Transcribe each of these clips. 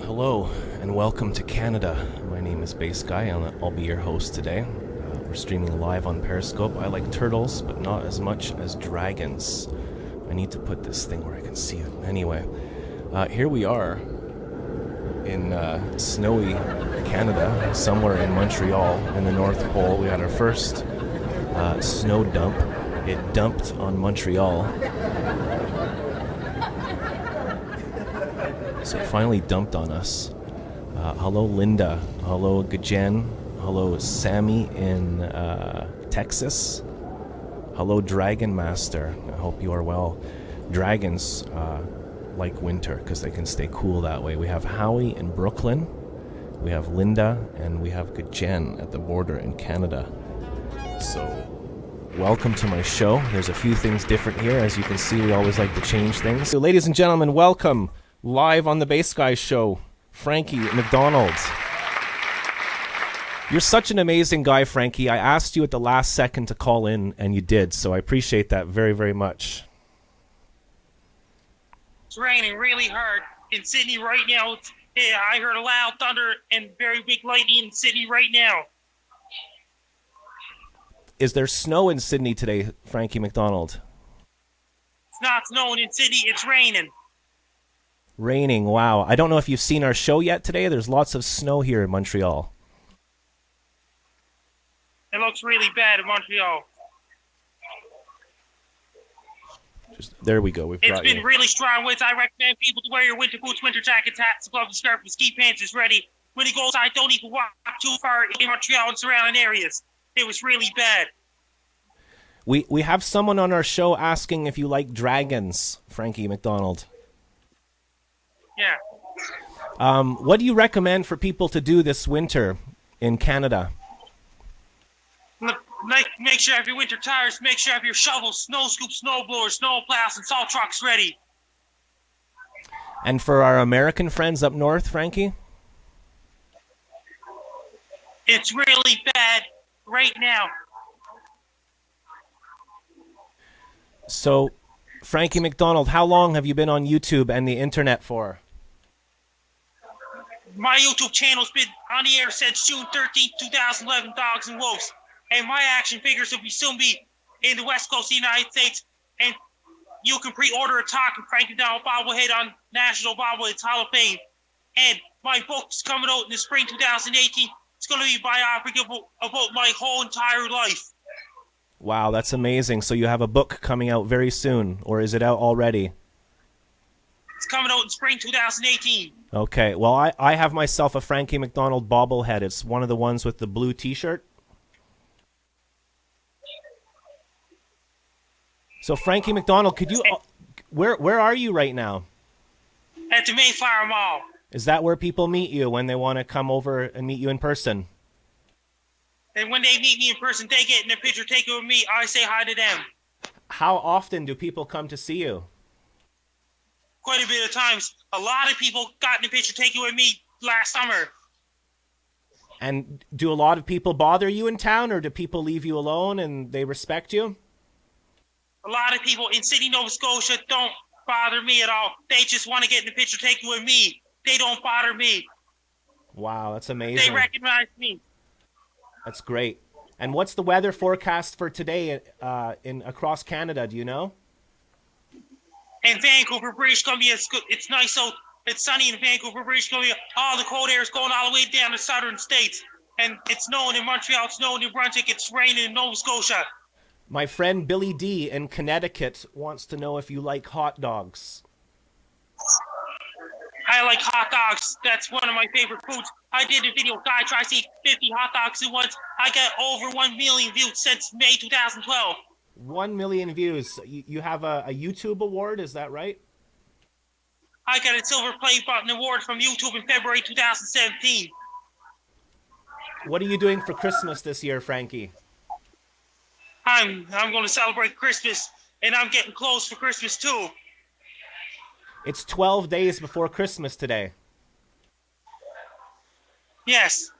Hello, and welcome to Canada. My name is Bass Guy, and I'll be your host today. We're streaming live on Periscope. I like turtles, but not as much as dragons. I need to put this thing where I can see it. Anyway, here we are in snowy Canada, somewhere in Montreal, in the North Pole. We had our first snow dump. It dumped on Montreal. So it finally dumped on us. Hello, Linda. Hello, Gajen. Hello, Sammy in Texas. Hello, Dragon Master. I hope you are well. Dragons like winter because they can stay cool that way. We have Howie in Brooklyn. We have Linda, and we have Gajen at the border in Canada. So, welcome to my show. There's a few things different here. As you can see, we always like to change things. So, ladies and gentlemen, welcome. Live on the Bass Guys show, Frankie MacDonald. You're such an amazing guy, Frankie. I asked you at the last second to call in, and you did, so I appreciate that very, very much. It's raining really hard in Sydney right now. I heard a loud thunder and very big lightning in Sydney right now. Is there snow in Sydney today, Frankie MacDonald? It's not snowing in Sydney, it's raining. Raining, wow. I don't know if you've seen our show yet today. There's lots of snow here in Montreal. It looks really bad in Montreal. There we go. It's been really strong winds. I recommend people to wear your winter boots, winter jackets, hats, gloves, scarf, and ski pants is ready. When you go outside, don't even walk too far in Montreal and surrounding areas. It was really bad. We have someone on our show asking if you like dragons, Frankie MacDonald. Yeah. What do you recommend for people to do this winter in Canada? Make sure you have your winter tires, make sure you have your shovels, snow scoops, snow blowers, snow plows, and salt trucks ready. And for our American friends up north, Frankie? It's really bad right now. So, Frankie MacDonald, how long have you been on YouTube and the internet for? My YouTube channel's been on the air since June 13th, 2011, Dogs and Wolves. And my action figures will soon be in the West Coast of the United States. And you can pre-order a talking Frankie MacDonald bobblehead on National Bobbleheads Hall of Fame. And my book's coming out in the spring 2018. It's going to be a biography about my whole entire life. Wow, that's amazing. So you have a book coming out very soon, or is it out already? It's coming out in spring 2018. Okay, well, I have myself a Frankie MacDonald bobblehead. It's one of the ones with the blue t-shirt. So, Frankie MacDonald, could you... Where are you right now? At the Mayflower Mall. Is that where people meet you when they want to come over and meet you in person? And when they meet me in person, they get in a picture taken with me. I say hi to them. How often do people come to see you? Quite a bit of times. A lot of people got in a picture taken with me last summer. And do a lot of people bother you in town, or do people leave you alone and they respect you? A lot of people in Sydney, Nova Scotia don't bother me at all. They just want to get in a picture taken with me. They don't bother me. Wow, that's amazing. They recognize me. That's great. And what's the weather forecast for today in across Canada? Do you know? In Vancouver, British Columbia, it's nice out. It's sunny in Vancouver, British Columbia. All the cold air is going all the way down to southern states. And it's snowing in Montreal, it's snowing in New Brunswick, it's raining in Nova Scotia. My friend Billy D in Connecticut wants to know if you like hot dogs. I like hot dogs. That's one of my favorite foods. I did a video, guy tries to eat 50 hot dogs at once. I got over 1 million views since May 2012. 1 million views. You have a YouTube award, is that right? I got a silver play button award from YouTube in February 2017. What are you doing for Christmas this year, Frankie? I'm going to celebrate Christmas, and I'm getting clothes for Christmas too. It's 12 days before Christmas today. Yes.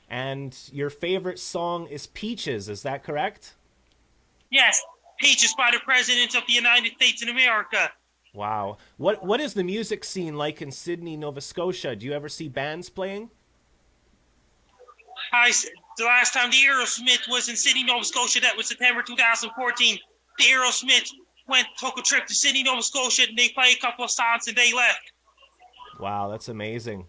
And your favorite song is Peaches, is that correct? Yes. Peaches by the President of the United States of America. Wow. What is the music scene like in Sydney, Nova Scotia? Do you ever see bands playing? The last time the Aerosmith was in Sydney, Nova Scotia, that was September 2014. The Aerosmith took a trip to Sydney, Nova Scotia, and they played a couple of songs and they left. Wow, that's amazing.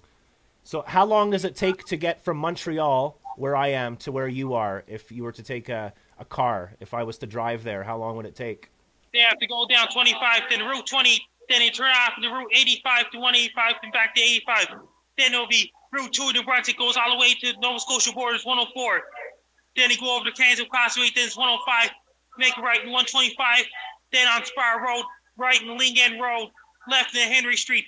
So how long does it take to get from Montreal, where I am, to where you are? If you were to take a car, if I was to drive there, how long would it take? They have to go down 25, then Route 20, then they turn off the Route 85 to 185, then back to 85. Then it'll be Route 2 to Brunswick, goes all the way to Nova Scotia borders, 104. Then they go over to Kansas Crossway, then it's 105, make a right in 125, then on Spar Road, right in Lingan Road, left in Henry Street,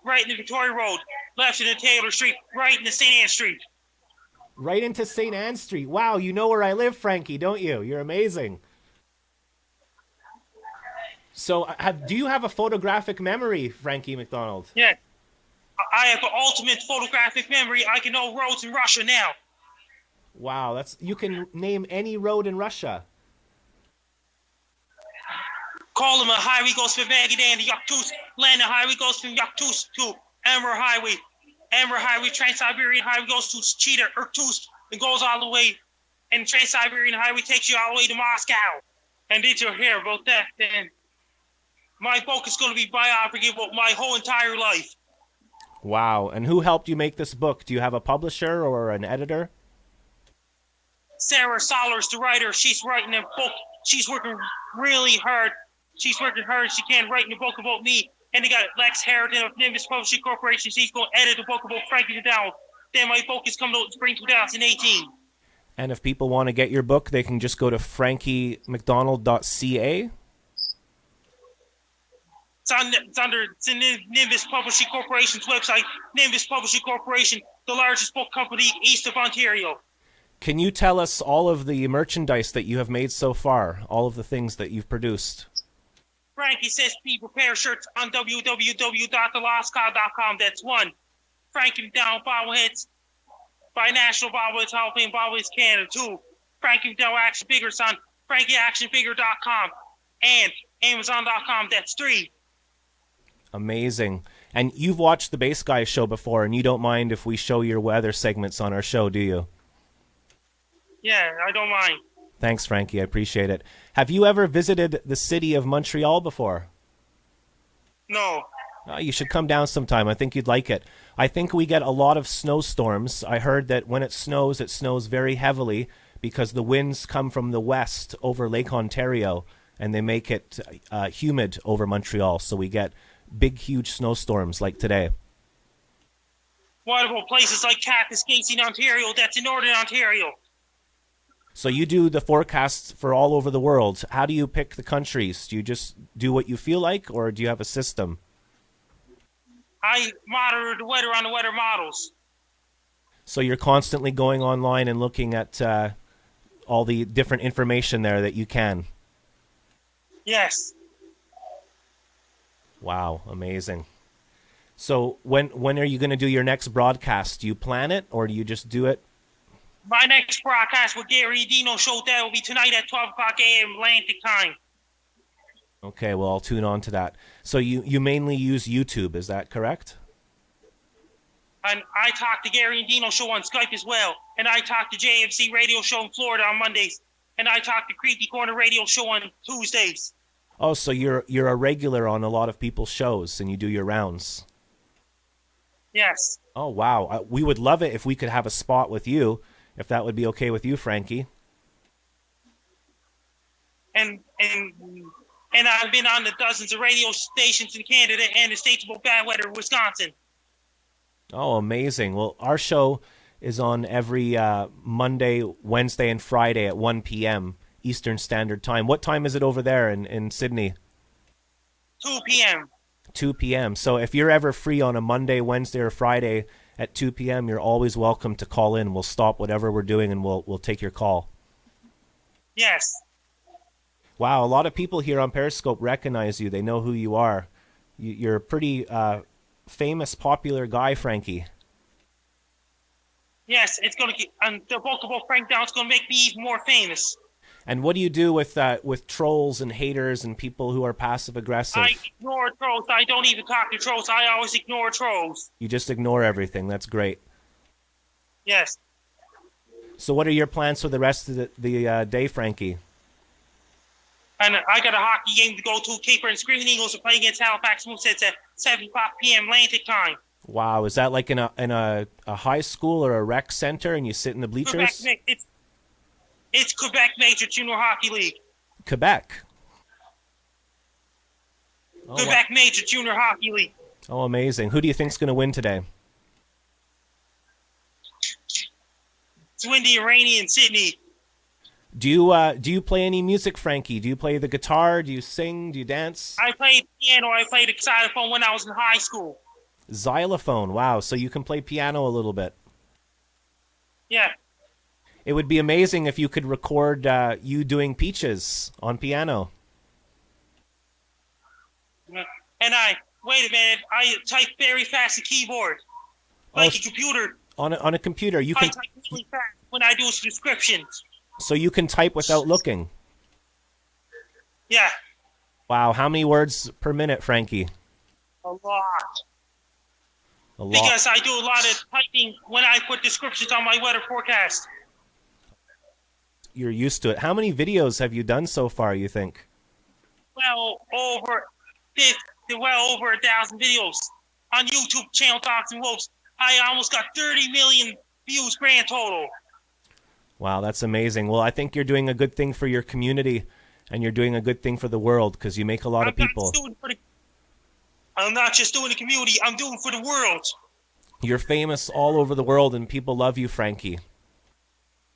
right in the Victoria Road, left in the Taylor Street, right in the St. Anne Street. Right into St. Anne Street. Wow, you know where I live, Frankie, don't you? You're amazing. So, do you have a photographic memory, Frankie MacDonald? Yeah, I have an ultimate photographic memory. I can know roads in Russia now. Wow, you can name any road in Russia. Call them a highway goes from Magadan to Yakutsk. Land a highway goes from Yakutsk to Amur Highway. Amur Highway, Trans-Siberian Highway goes to Chita, Irkutsk, and goes all the way. And Trans-Siberian Highway takes you all the way to Moscow. And did you hear about that? Then my book is going to be biography about my whole entire life. Wow, and who helped you make this book? Do you have a publisher or an editor? Sarah Sollers, the writer, she's writing a book. She's working really hard. She's working hard. She can't write a book about me. And they got Lex Harrington of Nimbus Publishing Corporation. She's going to edit a book about Frankie MacDonald. Then my book is coming out in spring 2018. And if people want to get your book, they can just go to frankiemacdonald.ca. It's under Nimbus Publishing Corporation's website. Nimbus Publishing Corporation, the largest book company east of Ontario. Can you tell us all of the merchandise that you have made so far, all of the things that you've produced? Frankie Says Be Prepare shirts on www.thelostcod.com. That's one. Frankie MacDonald bobbleheads by National Bobbleheads Hall of Fame Bobbleheads Canada. Two. Frankie MacDonald Action Figures on frankieactionfigure.com and amazon.com. That's three. Amazing. And you've watched the Bass Guy show before, and you don't mind if we show your weather segments on our show, do you? Yeah, I don't mind. Thanks, Frankie. I appreciate it. Have you ever visited the city of Montreal before? No. Oh, you should come down sometime. I think you'd like it. I think we get a lot of snowstorms. I heard that when it snows very heavily because the winds come from the west over Lake Ontario, and they make it humid over Montreal. So we get big, huge snowstorms like today. What about places like Kapuskasing, Ontario? That's in Northern Ontario. So you do the forecasts for all over the world. How do you pick the countries? Do you just do what you feel like, or do you have a system? I monitor the weather on the weather models. So you're constantly going online and looking at all the different information there that you can? Yes. Wow, amazing. So when are you going to do your next broadcast? Do you plan it, or do you just do it? My next broadcast with Gary Dino show, that will be tonight at 12 o'clock a.m. Atlantic time. Okay, well, I'll tune on to that. So you mainly use YouTube, is that correct? And I talk to Gary and Dino show on Skype as well. And I talk to JMC radio show in Florida on Mondays. And I talk to Creepy Corner radio show on Tuesdays. Oh, so you're a regular on a lot of people's shows, and you do your rounds. Yes. Oh, wow. We would love it if we could have a spot with you, if that would be okay with you, Frankie. And I've been on the dozens of radio stations in Canada and the states about bad weather in Wisconsin. Oh, amazing. Well, our show is on every Monday, Wednesday, and Friday at 1 p.m. Eastern Standard Time. What time is it over there in Sydney? 2 p.m. 2 p.m. So if you're ever free on a Monday, Wednesday, or Friday at 2 p.m., you're always welcome to call in. We'll stop whatever we're doing and we'll take your call. Yes. Wow, a lot of people here on Periscope recognize you. They know who you are. You're a pretty famous, popular guy, Frankie. Yes, it's going to get, and the book about Frank Down's going to make me even more famous. And what do you do with trolls and haters and people who are passive aggressive? I ignore trolls. I don't even talk to trolls. I always ignore trolls. You just ignore everything. That's great. Yes. So what are your plans for the rest of the day, Frankie? And I got a hockey game to go to. Caper and Screaming Eagles are playing against Halifax Mooseheads at 7 o'clock p.m. Atlantic time. Wow, is that like in a high school or a rec center and you sit in the bleachers? It's Quebec Major Junior Hockey League. Quebec? Quebec Major Junior Hockey League. Oh, amazing. Who do you think's going to win today? It's windy and rainy in Sydney. Do you play any music, Frankie? Do you play the guitar? Do you sing? Do you dance? I played piano. I played the xylophone when I was in high school. Xylophone. Wow. So you can play piano a little bit. Yeah. It would be amazing if you could record you doing Peaches on piano. And wait a minute, I type very fast on keyboard. Like a computer. On a computer. You can type really fast when I do descriptions. So you can type without looking. Yeah. Wow. How many words per minute, Frankie? A lot. A lot. Because I do a lot of typing when I put descriptions on my weather forecast. You're used to it. How many videos have you done so far, you think? Well, over 1,000 videos on YouTube channel Dogs and Wolves. I almost got 30 million views grand total. Wow, that's amazing. Well, I think you're doing a good thing for your community, and you're doing a good thing for the world because you make a lot of people. I'm not just doing the community. I'm doing for the world. You're famous all over the world, and people love you, Frankie.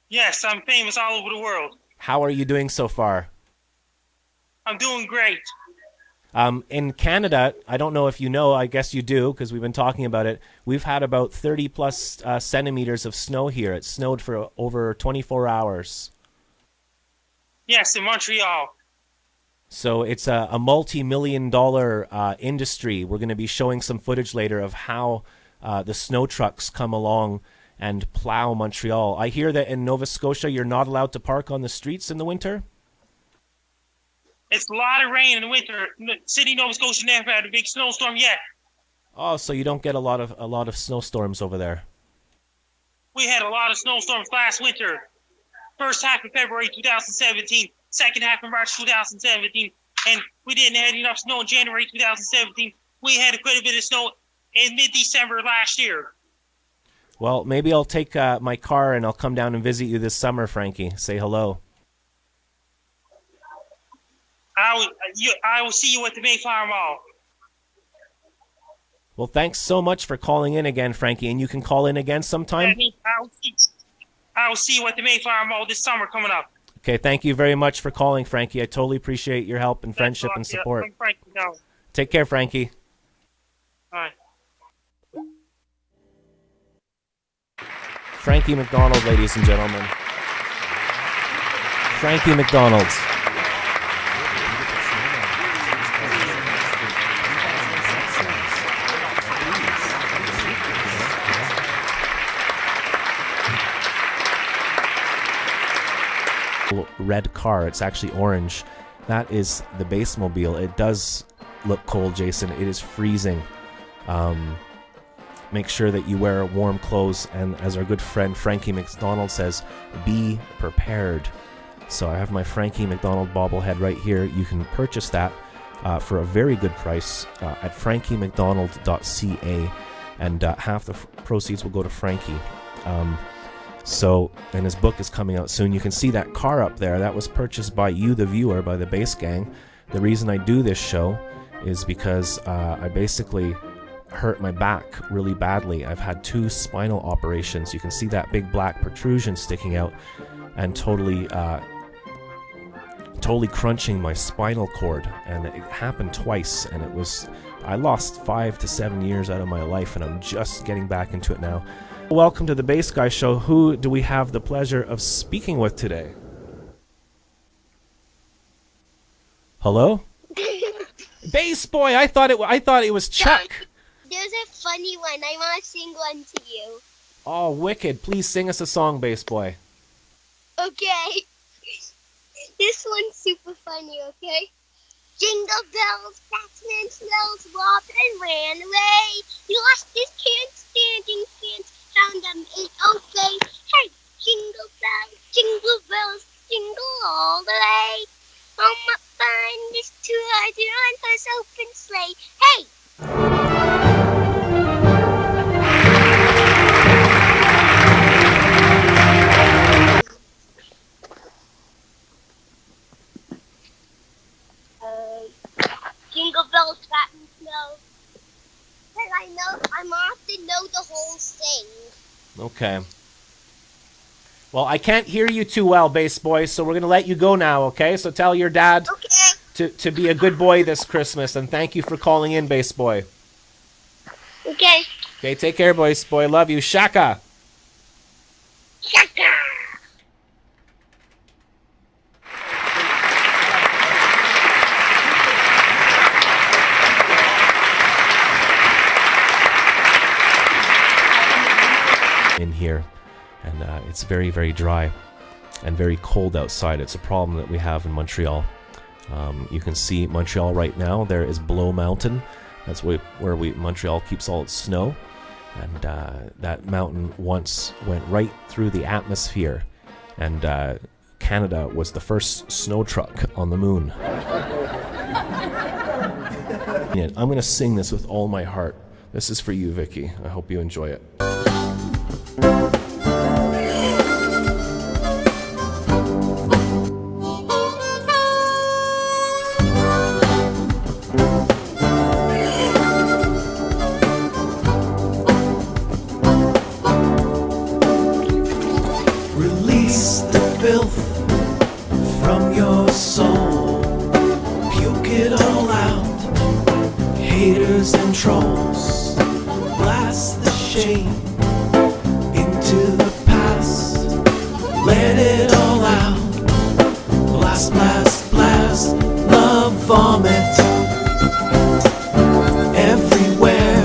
Yes, I'm famous all over the world. How are you doing so far? I'm doing great. In Canada, I don't know if you know, I guess you do because we've been talking about it. We've had about 30 plus centimeters of snow here. It snowed for over 24 hours. Yes, in Montreal. So it's a multi-million-dollar industry. We're going to be showing some footage later of how the snow trucks come along and plow Montreal. I hear that in Nova Scotia, you're not allowed to park on the streets in the winter? It's a lot of rain in the winter. City of Nova Scotia never had a big snowstorm yet. Oh, so you don't get a lot of snowstorms over there. We had a lot of snowstorms last winter. First half of February 2017, second half of March 2017, and we didn't have enough snow in January 2017. We had quite a bit of snow in mid-December last year. Well, maybe I'll take my car and I'll come down and visit you this summer, Frankie. Say hello. I will see you at the Mayflower Mall. Well, thanks so much for calling in again, Frankie, and you can call in again sometime. I will see you at the Mayflower Mall this summer coming up. Okay, thank you very much for calling, Frankie. I totally appreciate your help and friendship and support. I'm Frankie now. Take care, Frankie. Bye. Frankie MacDonald, ladies and gentlemen. Frankie MacDonald. Red car. It's actually orange. That is the Basemobile. It does look cold, Jason. It is freezing. Make sure that you wear warm clothes, and as our good friend Frankie MacDonald says, be prepared. So I have my Frankie MacDonald bobblehead right here. You can purchase that for a very good price at frankiemacdonald.ca, and half the proceeds will go to Frankie. And his book is coming out soon. You can see that car up there. That was purchased by you, the viewer, by the Bass Gang. The reason I do this show is because I basically hurt my back really badly. I've had 2 spinal operations. You can see that big black protrusion sticking out and totally crunching my spinal cord. And it happened twice, and I lost 5 to 7 years out of my life, and I'm just getting back into it now. Welcome to the Bass Guy Show. Who do we have the pleasure of speaking with today? Hello? Bass Boy, I thought it was Chuck. There's a funny one. I want to sing one to you. Oh, wicked. Please sing us a song, Bass Boy. Okay. This one's super funny, okay? Jingle bells, Batman smells, Robin ran away. He lost his pants, standing pants, found them ain't okay. Hey, jingle bells, jingle all the way. Oh, what fun is to ride on his open sleigh. Hey! Jingle bells, Batman smells. And I often know the whole thing. Okay. Well, I can't hear you too well, Bass Boy, so we're going to let you go now, okay? So tell your dad to be a good boy this Christmas, and thank you for calling in, Bass Boy. Okay. Okay, take care, Bass Boy. Love you. Shaka. Shaka! In here, and it's very, very dry and very cold outside. It's a problem that we have in Montreal. You can see Montreal right now. There is Blow Mountain. That's where Montreal keeps all its snow, and that mountain once went right through the atmosphere, and Canada was the first snow truck on the moon. I'm going to sing this with all my heart. This is for you, Vicky. I hope you enjoy it. Release the filth from your soul. Puke it all out. Haters and trolls. Blast the shame into the past. Let it all out. Blast, blast, blast. Love vomit. Everywhere.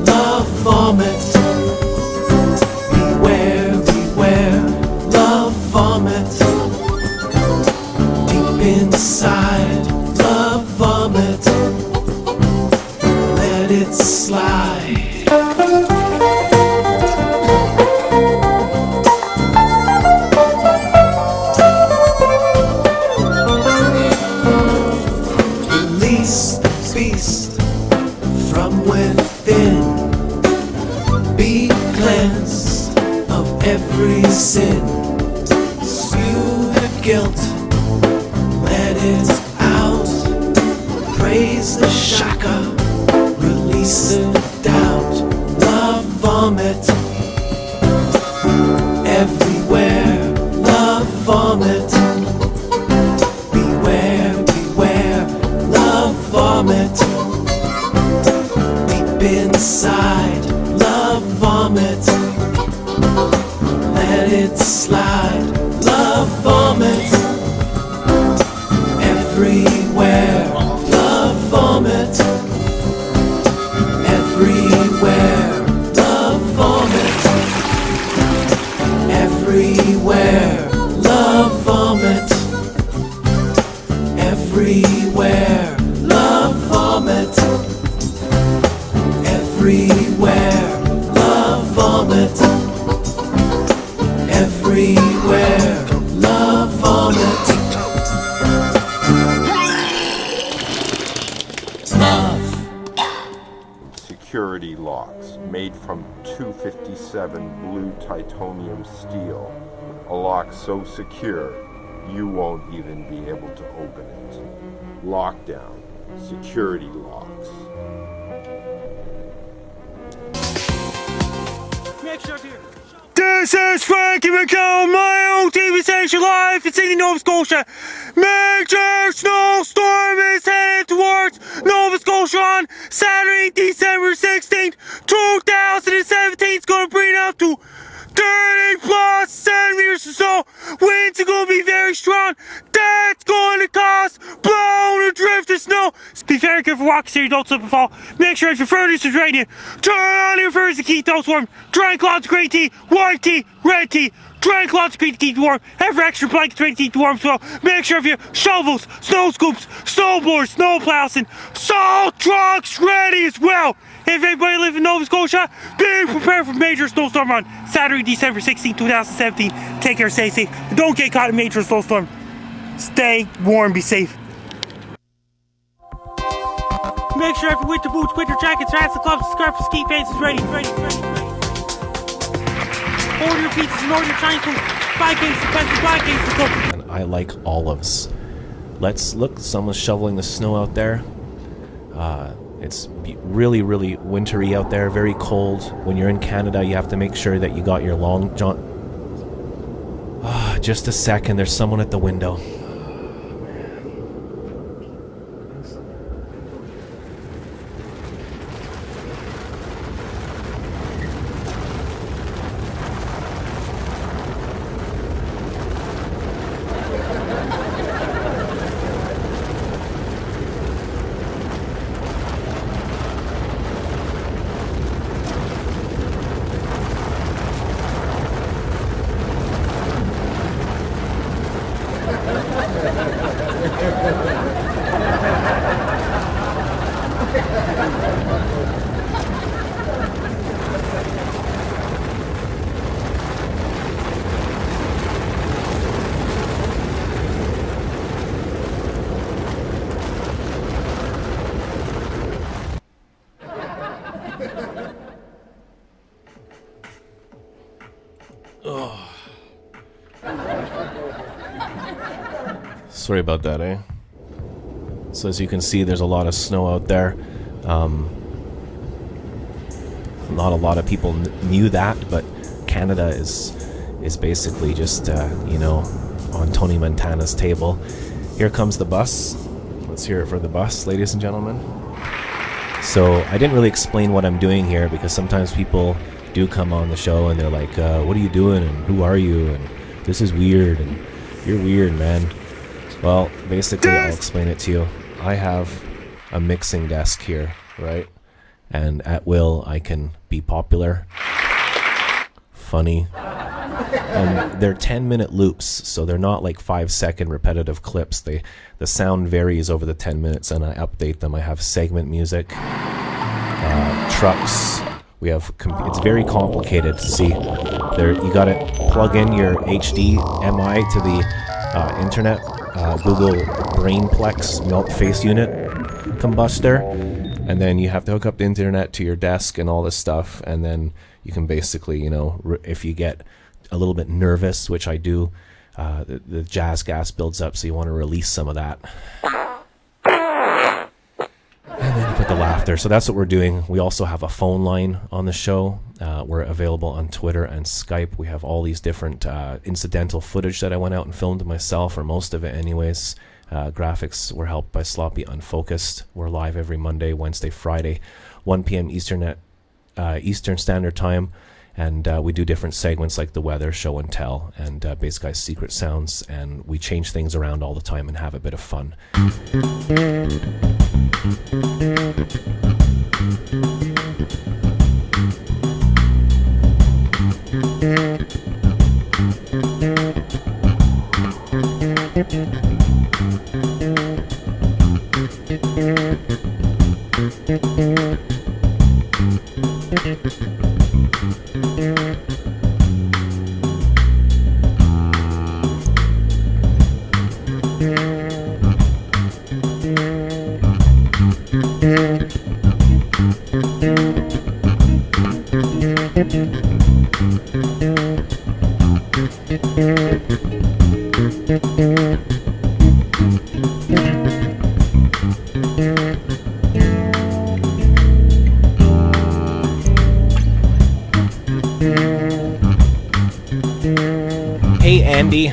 Love vomit. Beware, beware. Love vomit. Deep inside. Love vomit. Let it slide. Release the beast from within. Be cleansed of every sin. Spew the guilt. Let it out. Praise the Shaka. Release the doubt. Love vomit. Everywhere. Love vomit. Beware, beware. Love vomit. Deep inside. Love vomit. Let it slide. Love vomit. Everywhere. Love vomit. Everywhere. Love vomit. Everywhere. Love vomit. Everywhere. Love vomit. Everywhere. Love vomit. Everywhere. Love vomit. Love. Security locks made from 257 blue titanium steel. A lock so secure you won't even be able to open it. Lockdown. Security locks. This is Frankie MacDonald, my own TV station live in Sydney, Nova Scotia. Major snowstorm is headed towards Nova Scotia on Saturday, December 16th, 2017. It's going to bring up to 30 plus centimeters or so. Winds are going to be very strong. That's going to cause blown or drift of snow. Be very very careful walking so you don't slip and fall. Make sure if your furnace is raining, turn on your furnace to keep those warm. Drink lots of green tea, white tea, red tea. Drink lots of green tea to keep you warm. Have extra blankets ready to keep you warm as well. Make sure if you have shovels, snow scoops, snowboards, snow plows, and salt trucks ready as well. If anybody lives in Nova Scotia, be prepared for major snowstorm on Saturday, December 16, 2017. Take care, stay safe. Don't get caught in a major snowstorm. Stay warm, be safe. Make sure every winter boots, winter jackets, hats, and gloves, scarf, and ski pants is ready. Order your pizzas and order your Chinese food. Buy cakes and pencils, buy cakes and cookies. And I like olives. Let's look, someone's shoveling the snow out there. It's really, really wintry out there, very cold. When you're in Canada, you have to make sure that you got your long john. Just a second, there's someone at the window. Sorry about that, eh? So as you can see, there's a lot of snow out there. Not a lot of people knew that, but Canada is basically just, on Tony Montana's table. Here comes the bus. Let's hear it for the bus, ladies and gentlemen. So I didn't really explain what I'm doing here because sometimes people do come on the show and they're like, what are you doing and who are you and this is weird and you're weird, man. Well, basically, I'll explain it to you. I have a mixing desk here, right? And at will, I can be popular, funny, and they're 10-minute loops, so they're not like 5-second repetitive clips. The sound varies over the 10 minutes, and I update them. I have segment music, trucks. We have. It's very complicated. See, there you got to plug in your HDMI to the internet. Google Brainplex melt face unit combustor, and then you have to hook up the internet to your desk and all this stuff, and then you can basically, if you get a little bit nervous, which I do, the jazz gas builds up, so you want to release some of that. And then you put the laughter. So that's what we're doing. We also have a phone line on the show. We're available on Twitter and Skype. We have all these different incidental footage that I went out and filmed myself, or most of it anyways. Graphics were helped by Sloppy Unfocused. We're live every Monday, Wednesday, Friday, 1 p.m. Eastern Standard Time. And we do different segments like the weather, show and tell, and Bass Guy's Secret Sounds. And we change things around all the time and have a bit of fun. Hey, Andy.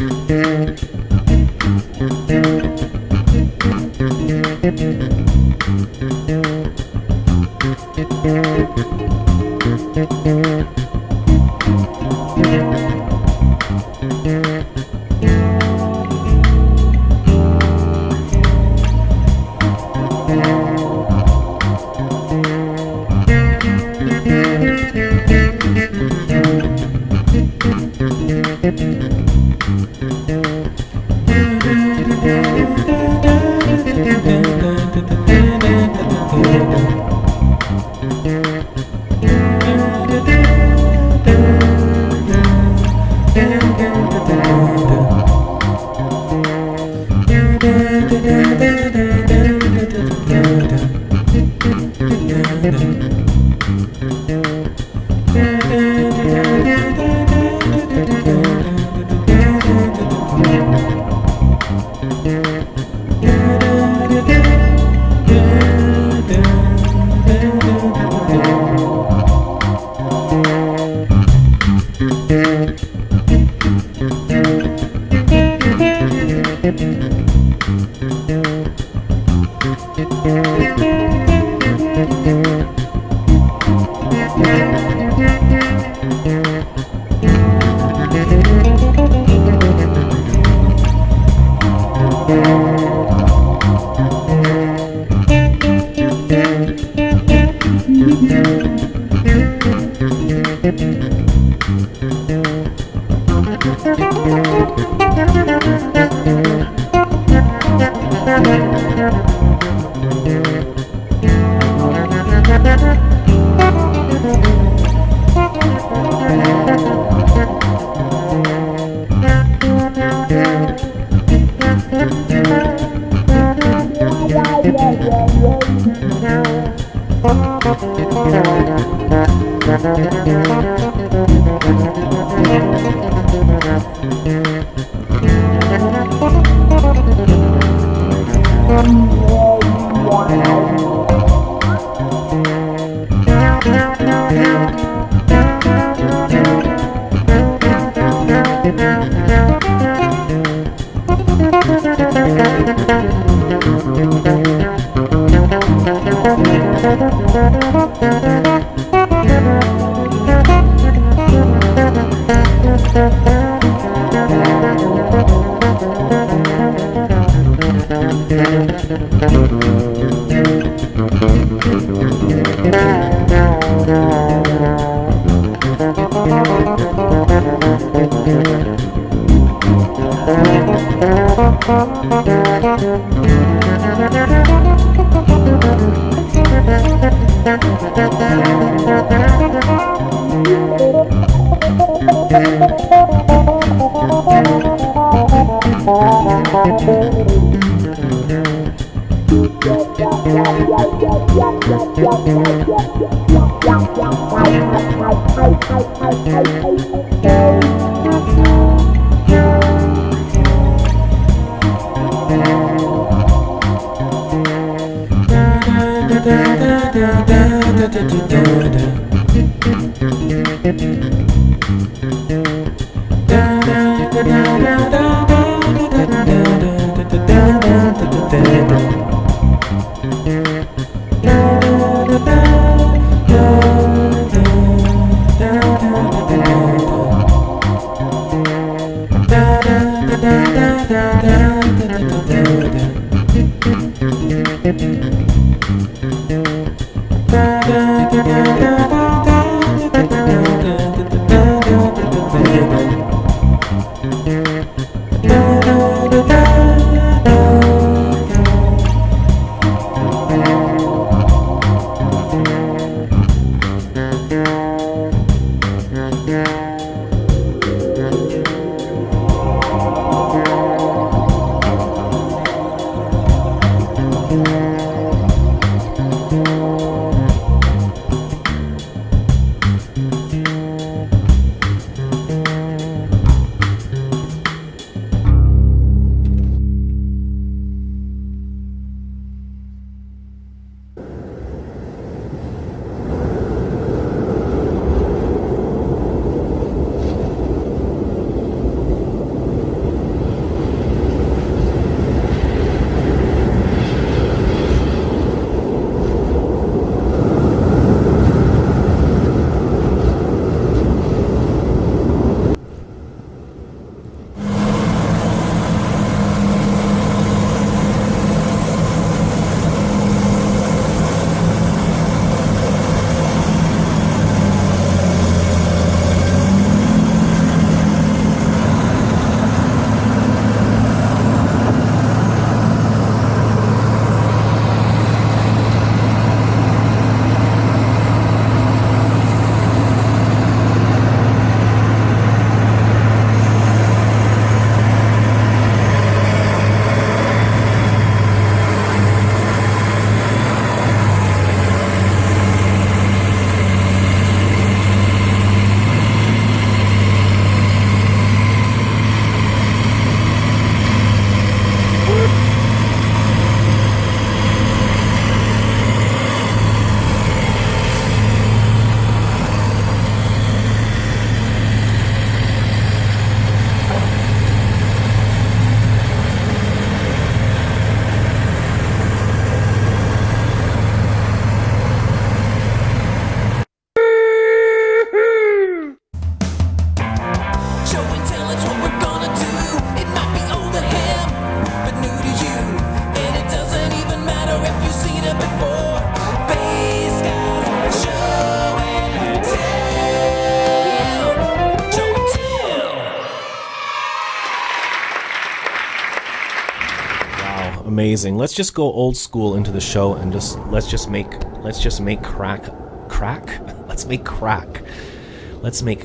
amazing. Let's just go old school into the show and let's just make crack. Let's make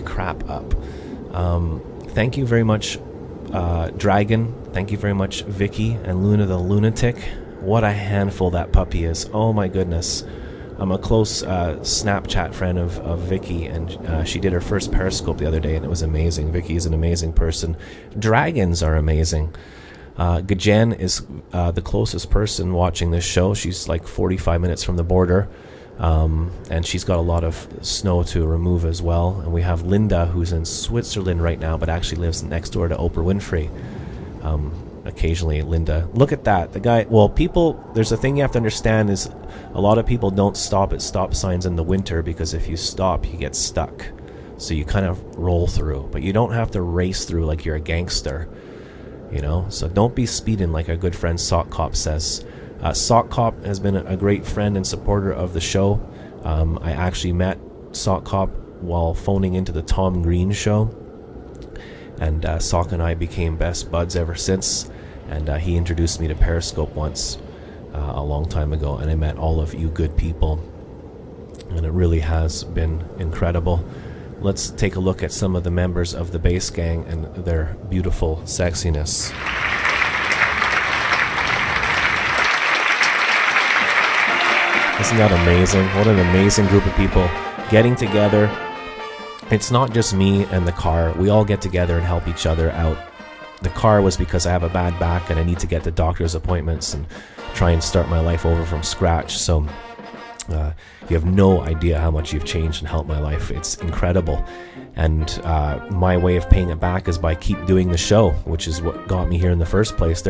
crap up. Thank you very much, Dragon. Thank you very much, Vicky and Luna the Lunatic. What a handful that puppy is. Oh my goodness. I'm a close Snapchat friend of Vicky, and she did her first Periscope the other day, and it was amazing. Vicky is an amazing person. Dragons are amazing. Gajen is the closest person watching this show. She's like 45 minutes from the border, and she's got a lot of snow to remove as well. And we have Linda, who's in Switzerland right now, but actually lives next door to Oprah Winfrey. Occasionally, Linda. Look at that. The guy, well, people, there's a thing you have to understand is a lot of people don't stop at stop signs in the winter because if you stop, you get stuck. So you kind of roll through, but you don't have to race through like you're a gangster, you know? So don't be speeding like our good friend Sock Cop says. Sock Cop has been a great friend and supporter of the show. I actually met Sock Cop while phoning into the Tom Green show. And Sock and I became best buds ever since. And he introduced me to Periscope once, a long time ago. And I met all of you good people. And it really has been incredible. Let's take a look at some of the members of the Bass Gang and their beautiful sexiness. Isn't that amazing? What an amazing group of people getting together. It's not just me and the car. We all get together and help each other out. The car was because I have a bad back and I need to get to doctor's appointments and try and start my life over from scratch. So you have no idea how much you've changed and helped my life. It's incredible. And my way of paying it back is by keep doing the show, which is what got me here in the first place.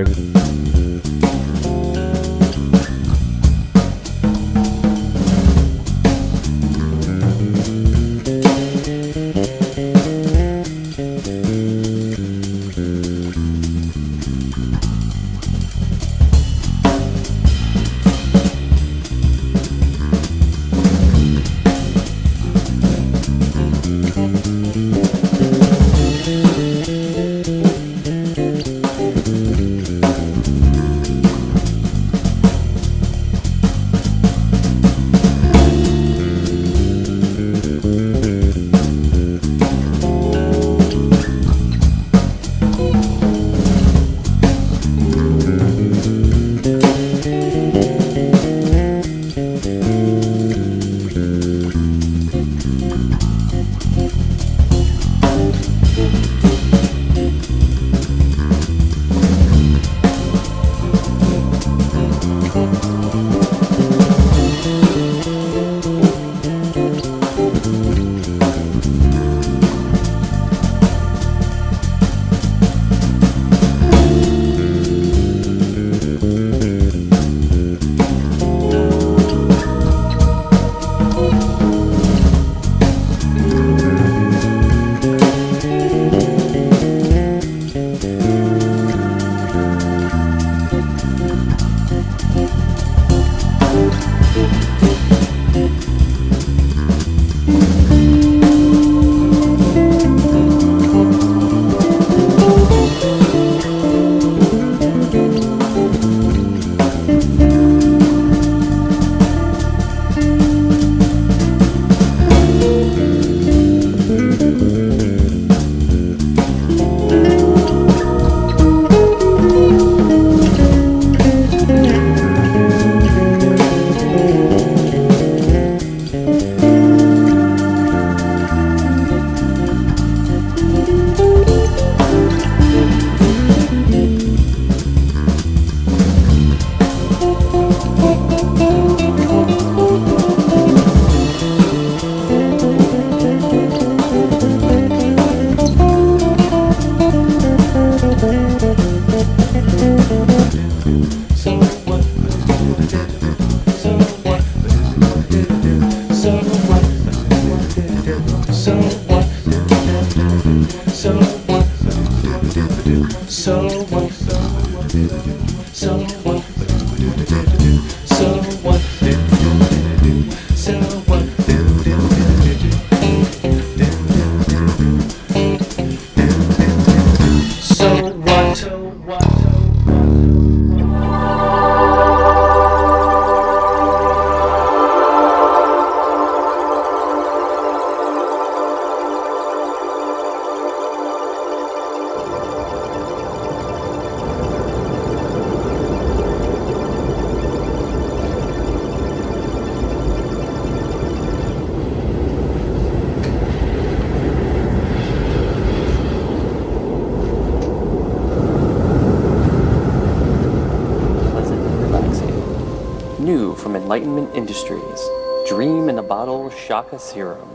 Enlightenment Industries. Dream in a Bottle Shaka Serum.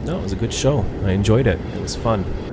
No, it was a good show. I enjoyed it. It was fun.